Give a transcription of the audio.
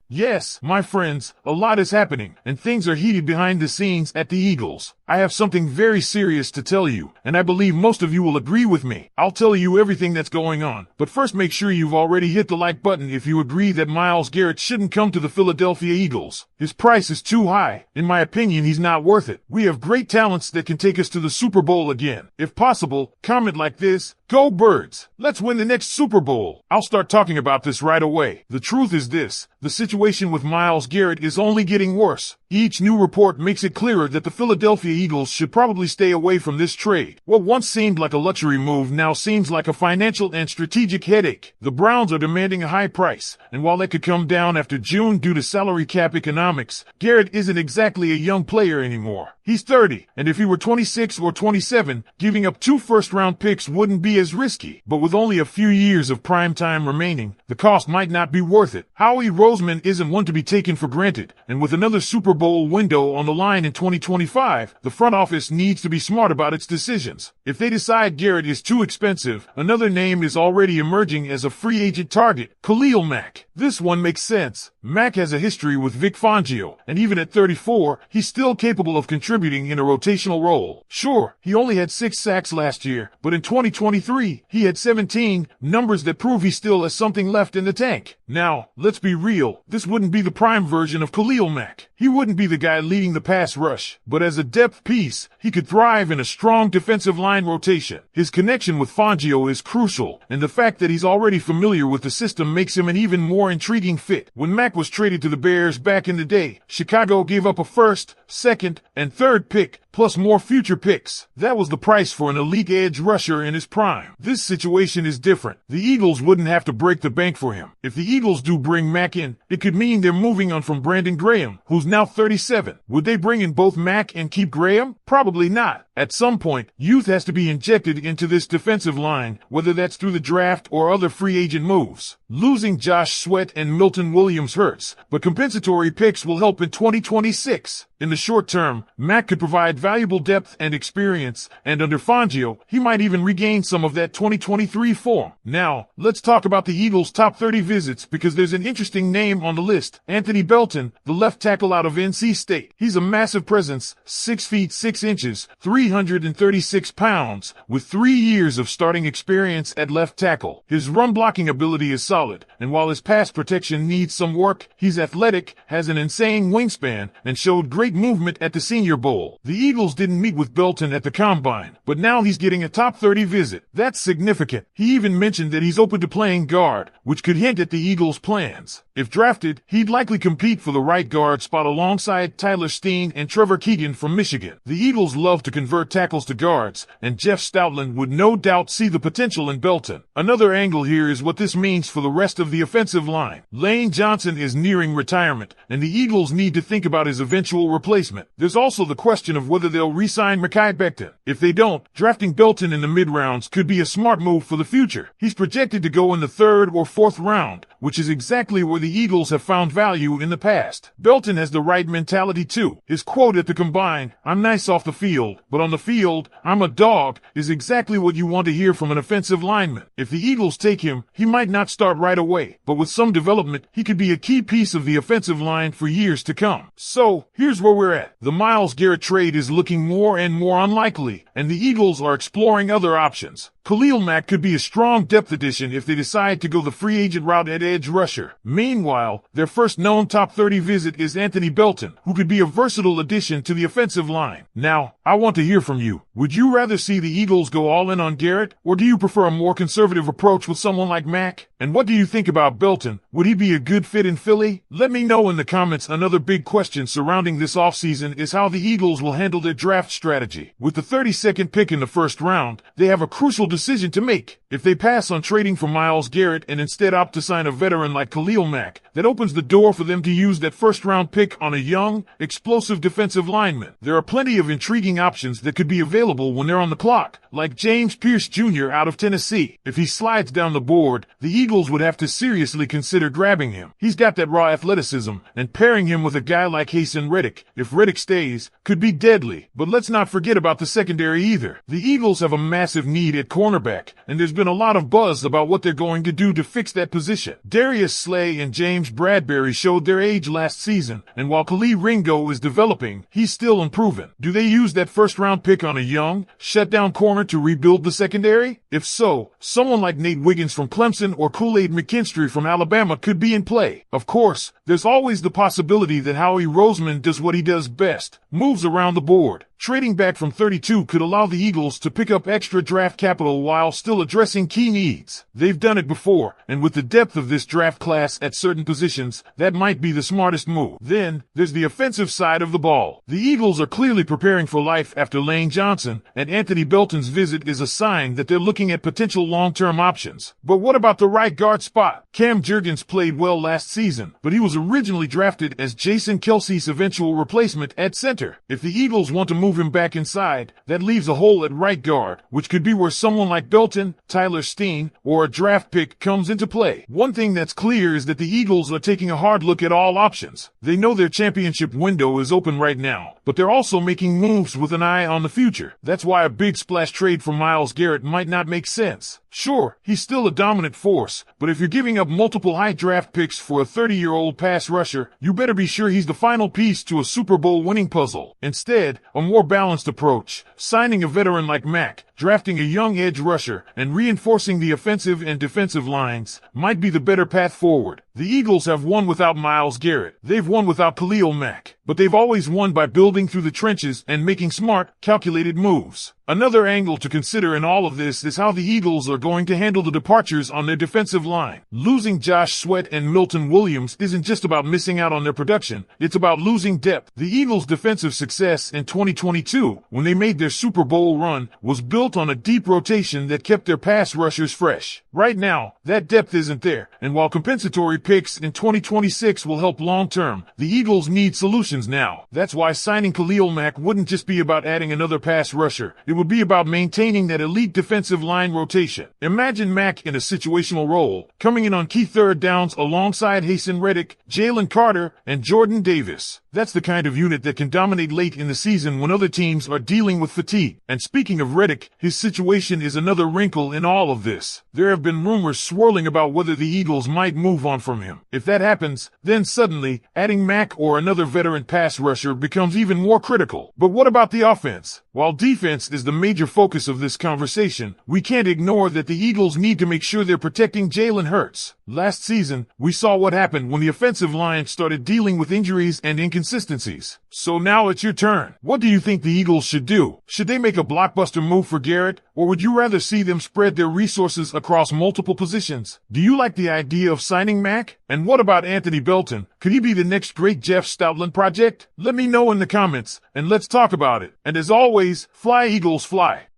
Yes, my friends, a lot is happening, and things are heated behind the scenes at the Eagles. I have something very serious to tell you, and I believe most of you will agree with me. I'll tell you everything that's going on, but first make sure you've already hit the like button if you agree that Myles Garrett shouldn't come to the Philadelphia Eagles. His price is too high. In my opinion, he's not worth it. We have great talents that can take us to the Super Bowl again. If possible, comment like this: "Go Birds! Let's win the next Super Bowl." I'll start talking about this right away. The truth is this: the situation with Myles Garrett is only getting worse. Each new report makes it clearer that the Philadelphia Eagles should probably stay away from this trade. What once seemed like a luxury move now seems like a financial and strategic headache. The Browns are demanding a high price, and while that could come down after June due to salary cap economics, Garrett isn't exactly a young player anymore. He's 30, and if he were 26 or 27, giving up 2 first-round picks wouldn't be as risky. But with only a few years of prime time remaining, the cost might not be worth it. Howie Roseman isn't one to be taken for granted, and with another Super Bowl window on the line in 2025, the front office needs to be smart about its decisions. If they decide Garrett is too expensive, another name is already emerging as a free agent target: Khalil Mack. This one makes sense. Mack has a history with Vic Fangio, and even at 34, he's still capable of contributing in a rotational role. Sure, he only had 6 sacks last year, but in 2023, he had 17, numbers that prove he still has something left in the tank. Now, let's be real, this wouldn't be the prime version of Khalil Mack. He wouldn't be the guy leading the pass rush, but as a depth piece, he could thrive in a strong defensive line rotation. His connection with Fangio is crucial, and the fact that he's already familiar with the system makes him an even more intriguing fit. When Mack was traded to the Bears back in the day, Chicago gave up a first, second, and third pick, plus more future picks. That was the price for an elite edge rusher in his prime. This situation is different. The Eagles wouldn't have to break the bank for him. If the Eagles do bring Mack in, it could mean they're moving on from Brandon Graham, who's now 37. Would they bring in both Mack and keep Graham? Probably not. At some point, youth has to be injected into this defensive line, whether that's through the draft or other free agent moves. Losing Josh Sweat and Milton Williams hurts, but compensatory picks will help in 2026. In the short term, Mack could provide valuable depth and experience, and under Fangio, he might even regain some of that 2023 form. Now, let's talk about the Eagles' top 30 visits because there's an interesting name on the list: Anthony Belton, the left tackle out of NC State. He's a massive presence, 6 feet 6 inches, 336 pounds, with 3 years of starting experience at left tackle. His run blocking ability is solid, and while his pass protection needs some work, he's athletic, has an insane wingspan, and showed great movement at the Senior Bowl. The Eagles didn't meet with Belton at the Combine, but now he's getting a top 30 visit. That's significant. He even mentioned that he's open to playing guard, which could hint at the Eagles' plans. If drafted, he'd likely compete for the right guard spot alongside Tyler Steen and Trevor Keegan from Michigan. The Eagles love to convert tackles to guards, and Jeff Stoutland would no doubt see the potential in Belton. Another angle here is what this means for the rest of the offensive line. Lane Johnson is nearing retirement, and the Eagles need to think about his eventual replacement. There's also the question of whether they'll re-sign Mekhi Becton. If they don't, drafting Belton in the mid-rounds could be a smart move for the future. He's projected to go in the 3rd or 4th round, which is exactly where the Eagles have found value in the past. Belton has the right mentality too. His quote at the Combine, "I'm nice off the field, but on the field, I'm a dog," is exactly what you want to hear from an offensive lineman. If the Eagles take him, he might not start right away, but with some development, he could be a key piece of the offensive line for years to come. So, here's where we're at. The Myles Garrett trade is looking more and more unlikely, and the Eagles are exploring other options. Khalil Mack could be a strong depth addition if they decide to go the free agent route at edge rusher. Meanwhile, their first known top 30 visit is Anthony Belton, who could be a versatile addition to the offensive line. Now, I want to hear from you. Would you rather see the Eagles go all in on Garrett, or do you prefer a more conservative approach with someone like Mack? And what do you think about Belton? Would he be a good fit in Philly? Let me know in the comments. Another big question surrounding this offseason is how the Eagles will handle their draft strategy. With the 32nd pick in the first round, they have a crucial decision to make. If they pass on trading for Myles Garrett and instead opt to sign a veteran like Khalil Mack, that opens the door for them to use that first-round pick on a young, explosive defensive lineman. There are plenty of intriguing options that could be available when they're on the clock, like James Pierce Jr. out of Tennessee. If he slides down the board, the Eagles would have to seriously consider grabbing him. He's got that raw athleticism, and pairing him with a guy like Haason Reddick, if Reddick stays, could be deadly. But let's not forget about the secondary either. The Eagles have a massive need at corner cornerback, and there's been a lot of buzz about what they're going to do to fix that position. Darius Slay and James Bradbury showed their age last season, and while Khalil Ringo is developing, he's still improving. Do they use that first-round pick on a young, shutdown corner to rebuild the secondary? If so, someone like Nate Wiggins from Clemson or Kool-Aid McKinstry from Alabama could be in play. Of course, there's always the possibility that Howie Roseman does what he does best, moves around the board. Trading back from 32 could allow the Eagles to pick up extra draft capital while still addressing key needs. They've done it before, and with the depth of this draft class at certain positions, that might be the smartest move. Then, there's the offensive side of the ball. The Eagles are clearly preparing for life after Lane Johnson, and Anthony Belton's visit is a sign that they're looking at potential long-term options. But what about the right guard spot? Cam Jurgens played well last season, but he was originally drafted as Jason Kelce's eventual replacement at center. If the Eagles want to move him back inside, that leaves a hole at right guard, which could be where someone like Belton, Tyler Steen, or a draft pick comes into play. One thing that's clear is that the Eagles are taking a hard look at all options. They know their championship window is open right now, but they're also making moves with an eye on the future. That's why a big splash trade for Myles Garrett might not make sense. Sure, he's still a dominant force, but if you're giving up multiple high draft picks for a 30-year-old pass rusher, you better be sure he's the final piece to a Super Bowl winning puzzle. Instead, a more balanced approach, signing a veteran like Mack, drafting a young edge rusher, and reinforcing the offensive and defensive lines might be the better path forward. The Eagles have won without Myles Garrett. They've won without Khalil Mack. But they've always won by building through the trenches and making smart, calculated moves. Another angle to consider in all of this is how the Eagles are going to handle the departures on their defensive line. Losing Josh Sweat and Milton Williams isn't just about missing out on their production, it's about losing depth. The Eagles' defensive success in 2022, when they made their Super Bowl run, was built on a deep rotation that kept their pass rushers fresh. Right now, that depth isn't there, and while compensatory picks in 2026 will help long-term, the Eagles need solutions now. That's why signing Khalil Mack wouldn't just be about adding another pass rusher. It would be about maintaining that elite defensive line rotation. Imagine Mack in a situational role, coming in on key third downs alongside Haason Reddick, Jalen Carter, and Jordan Davis. That's the kind of unit that can dominate late in the season when other teams are dealing with fatigue. And speaking of Reddick, his situation is another wrinkle in all of this. There have been rumors swirling about whether the Eagles might move on from him. If that happens, then suddenly, adding Mack or another veteran pass rusher becomes even more critical. But what about the offense? While defense is the major focus of this conversation, we can't ignore that the Eagles need to make sure they're protecting Jalen Hurts. Last season, we saw what happened when the offensive line started dealing with injuries and inconsistencies. So now it's your turn. What do you think the Eagles should do? Should they make a blockbuster move for Garrett, or would you rather see them spread their resources across multiple positions? Do you like the idea of signing Mack? And what about Anthony Belton? Could he be the next great Jeff Stoutland project? Let me know in the comments, and let's talk about it. And as always, fly Eagles fly.